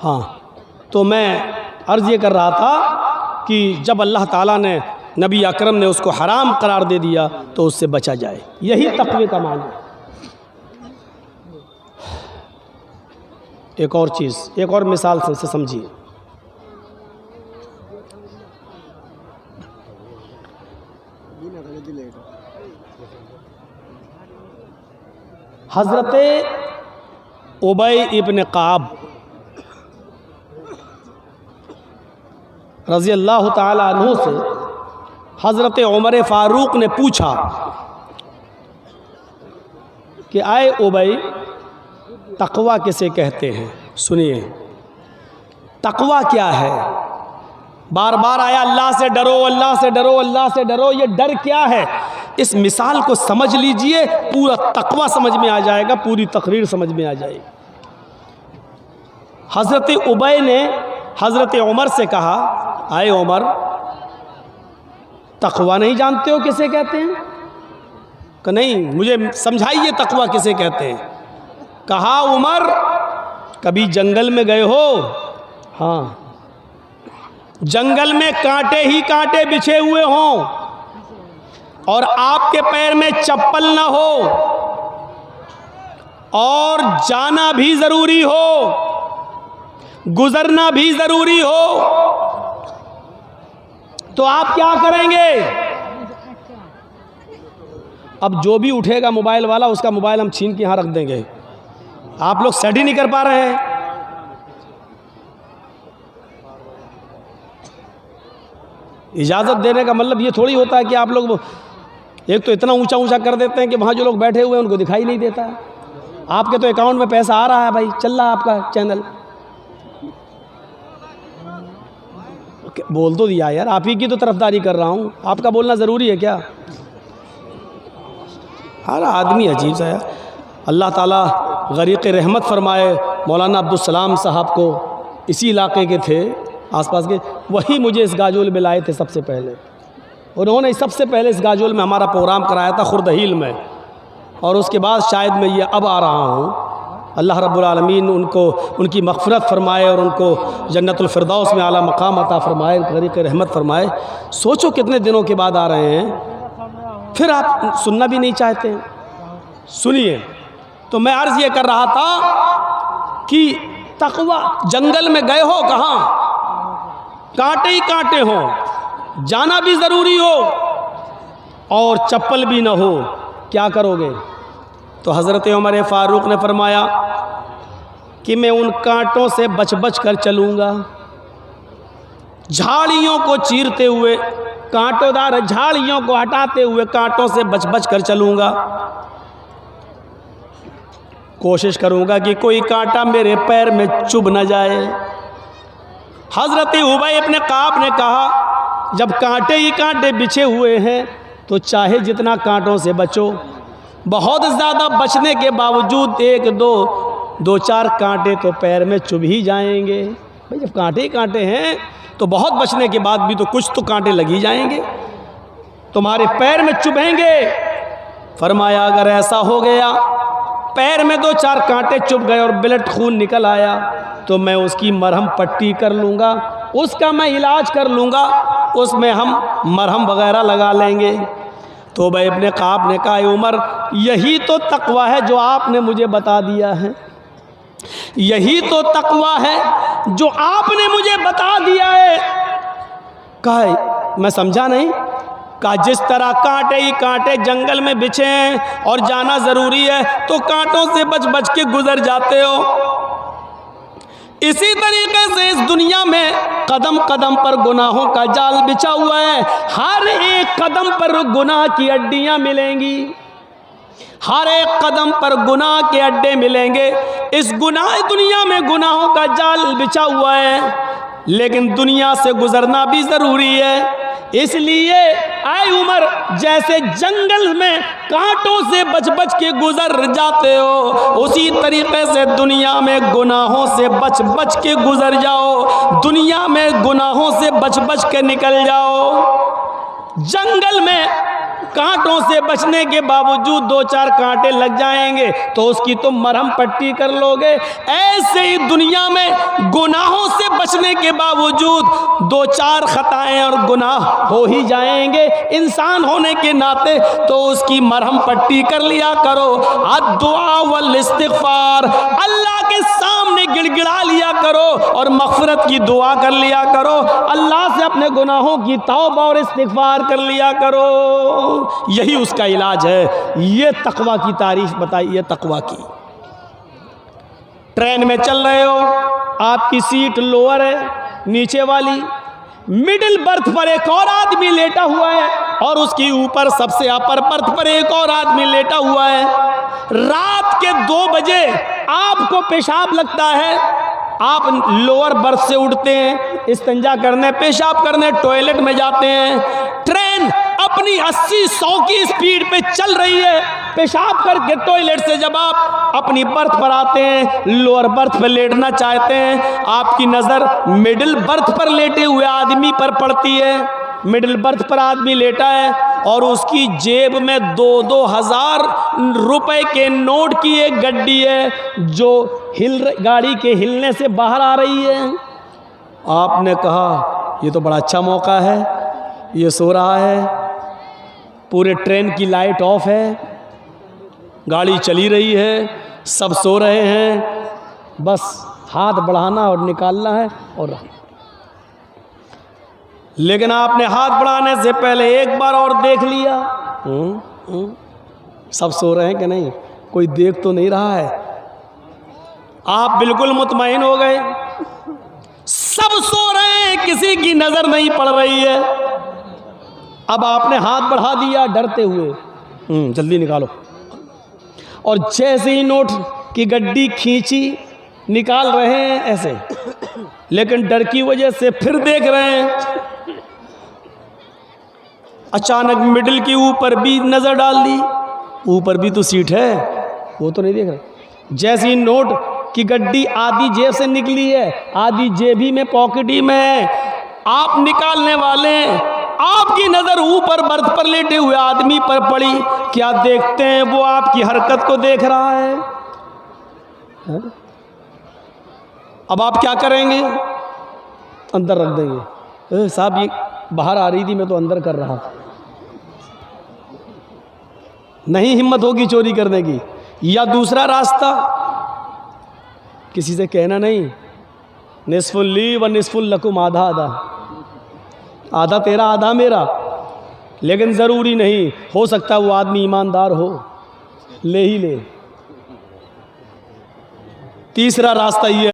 हाँ, तो मैं अर्ज़ ये कर रहा था कि जब अल्लाह ताला ने, नबी अकरम ने उसको हराम करार दे दिया तो उससे बचा जाए, यही तक़वे का माना है। एक और चीज़, एक और मिसाल से समझिए। हज़रत उबय इब्न काब रज़ी अल्लाह ताला अन्हु से हज़रत उमर फ़ारूक ने पूछा कि आए उबय, तक़वा किसे कहते हैं? सुनिए, तक़वा क्या है? बार बार आया अल्लाह से डरो, अल्लाह से डरो, अल्लाह से डरो। ये डर क्या है? इस मिसाल को समझ लीजिए, पूरा तक़वा समझ में आ जाएगा, पूरी तकरीर समझ में आ जाएगी। हज़रत उबय ने हज़रत उमर से कहा, आए उमर, तक़वा नहीं जानते हो किसे कहते हैं? कि नहीं, मुझे समझाइए तक़वा किसे कहते हैं। कहा, उमर, कभी जंगल में गए हो? हाँ। जंगल में कांटे ही कांटे बिछे हुए हों और आपके पैर में चप्पल ना हो और जाना भी ज़रूरी हो, गुज़रना भी ज़रूरी हो, तो आप क्या करेंगे? अब जो भी उठेगा मोबाइल वाला, उसका मोबाइल हम छीन के यहाँ रख देंगे। आप लोग सेट ही नहीं कर पा रहे हैं। इजाज़त देने का मतलब ये थोड़ी होता है कि आप लोग एक तो इतना ऊंचा ऊंचा कर देते हैं कि वहाँ जो लोग बैठे हुए हैं उनको दिखाई नहीं देता। आपके तो अकाउंट में पैसा आ रहा है भाई, चल रहा है आपका चैनल। बोल तो दिया यार, आप ही की तो तरफदारी कर रहा हूँ, आपका बोलना ज़रूरी है क्या? हर आदमी अजीब सा है। अल्लाह ताला गरीक़ रहमत फरमाए मौलाना अब्दुल सलाम साहब को, इसी इलाके के थे आसपास के, वही मुझे इस गाजोल में लाए थे सबसे पहले। उन्होंने सबसे पहले इस गाजोल में हमारा प्रोग्राम कराया था खुर्दहील में, और उसके बाद शायद मैं ये अब आ रहा हूँ। अल्लाह रब्बुल आलमीन उनको, उनकी मग़फ़िरत फ़रमाए और उनको जन्नतुल फ़िरदौस में आला मकाम अता फ़रमाए, गरीक़ रहमत फ़रमाए। सोचो कितने दिनों के बाद आ रहे हैं, फिर आप सुनना भी नहीं चाहते हैं। सुनिए, तो मैं अर्ज़ ये कर रहा था कि तक़वा, जंगल में गए हो, कहाँ कांटे ही कांटे हों, जाना भी ज़रूरी हो और चप्पल भी ना हो, क्या करोगे? तो हज़रत उमर फ़ारूक ने फरमाया कि मैं उन कांटों से बच बच कर चलूँगा, झाड़ियों को चीरते हुए, कांटोदार झाड़ियों को हटाते हुए कांटों से बच बच कर चलूँगा। कोशिश करूँगा कि कोई कांटा मेरे पैर में चुभ न जाए। हज़रत उबय इब्न काब ने कहा, जब कांटे ही कांटे बिछे हुए हैं तो चाहे जितना कांटों से बचो, बहुत ज़्यादा बचने के बावजूद एक दो चार कांटे तो पैर में चुभ ही जाएंगे। भाई जब कांटे ही कांटे हैं तो बहुत बचने के बाद भी तो कुछ तो कांटे लग ही जाएंगे, तुम्हारे पैर में चुभेंगे। फरमाया, अगर ऐसा हो गया, पैर में 2-4 कांटे चुभ गए और ब्लड खून निकल आया, तो मैं उसकी मरहम पट्टी कर लूँगा, उसका मैं इलाज कर लूँगा, उसमें हम मरहम वगैरह लगा लेंगे। तो उबय इब्न काब ने कहा, उमर, यही तो तक़वा है जो आपने मुझे बता दिया है, यही तो तक़वा है जो आपने मुझे बता दिया है। कहा, मैं समझा नहीं। कहा, जिस तरह कांटे ही कांटे जंगल में बिछे हैं और जाना ज़रूरी है तो कांटों से बच बच के गुजर जाते हो, इसी तरीके से इस दुनिया में कदम कदम पर गुनाहों का जाल बिछा हुआ है। हर एक कदम पर गुनाह की अड्डियाँ मिलेंगी, हर एक कदम पर गुनाह के अड्डे मिलेंगे। इस दुनिया में गुनाहों का जाल बिछा हुआ है, लेकिन दुनिया से गुजरना भी ज़रूरी है। इसलिए आए उमर, जैसे जंगल में कांटों से बच बच के गुजर जाते हो, उसी तरीके से दुनिया में गुनाहों से बच बच के गुजर जाओ, दुनिया में गुनाहों से बच बच के निकल जाओ। जंगल में कांटों से बचने के बावजूद 2-4 कांटे लग जाएंगे तो उसकी तुम मरहम पट्टी कर लोगे। ऐसे ही दुनिया में गुनाहों से बचने के बावजूद 2-4 खताएं और गुनाह हो ही जाएंगे इंसान होने के नाते, तो उसकी मरहम पट्टी कर लिया करो। अद्दुआ वल इस्तिग़फ़ार, अल्लाह के सामने गिड़गिड़ा लिया करो और मग़फ़िरत की दुआ कर लिया करो। अल्लाह से अपने गुनाहों की तौबा और इस्तिग़फ़ार कर लिया करो। यही उसका इलाज है। ये तक़वा की तारीफ़ बताइए, तक़वा की। ट्रेन में चल रहे हो, आपकी सीट लोअर है, नीचे वाली मिडिल बर्थ पर एक और आदमी लेटा हुआ है और उसकी ऊपर सबसे अपर बर्थ पर एक और आदमी लेटा हुआ है। रात के 2 बजे आपको पेशाब लगता है, आप लोअर बर्थ से उठते हैं, इस्तिंजा करने, पेशाब करने टॉयलेट में जाते हैं। ट्रेन अपनी 80-100 की स्पीड पे चल रही है, पेशाब करके टॉयलेट से जब आप अपनी बर्थ पर आते हैं, लोअर बर्थ पर लेटना चाहते हैं, आपकी नज़र मिडिल बर्थ पर लेटे हुए आदमी पर पड़ती है। मिडिल बर्थ पर आदमी लेटा है और उसकी जेब में 2-2 हज़ार रुपए के नोट की एक गड्डी है जो गाड़ी के हिलने से बाहर आ रही है। आपने कहा ये तो बड़ा अच्छा मौका है, ये सो रहा है, पूरे ट्रेन की लाइट ऑफ है, गाड़ी चली रही है, सब सो रहे हैं, बस हाथ बढ़ाना और निकालना है और लेकिन आपने हाथ बढ़ाने से पहले एक बार और देख लिया, सब सो रहे हैं कि नहीं, कोई देख तो नहीं रहा है। आप बिल्कुल मुतमईन हो गए, सब सो रहे हैं, किसी की नज़र नहीं पड़ रही है। अब आपने हाथ बढ़ा दिया डरते हुए, जल्दी निकालो, और जैसे ही नोट की गड्डी खींची, निकाल रहे हैं ऐसे, लेकिन डर की वजह से फिर देख रहे हैं। अचानक मिडिल की ऊपर भी नज़र डाल दी, ऊपर भी तो सीट है, वो तो नहीं देख रहे। जैसे ही नोट की गड्डी आधी जेब से निकली है, आधी जेबी में पॉकेटी में है, आप निकालने वाले हैं, आपकी नज़र ऊपर बर्थ पर लेटे हुए आदमी पर पड़ी। क्या देखते हैं? वो आपकी हरकत को देख रहा है। अब आप क्या करेंगे? अंदर रख देंगे। साहब ये बाहर आ रही थी, मैं तो अंदर कर रहा था। नहीं हिम्मत होगी चोरी करने की। या दूसरा रास्ता, किसी से कहना नहीं, निस्फुल ली व निस्फुल लकुम, आधा आधा, आधा तेरा आधा मेरा। लेकिन ज़रूरी नहीं, हो सकता है वो आदमी ईमानदार हो, ले ही ले। तीसरा रास्ता ये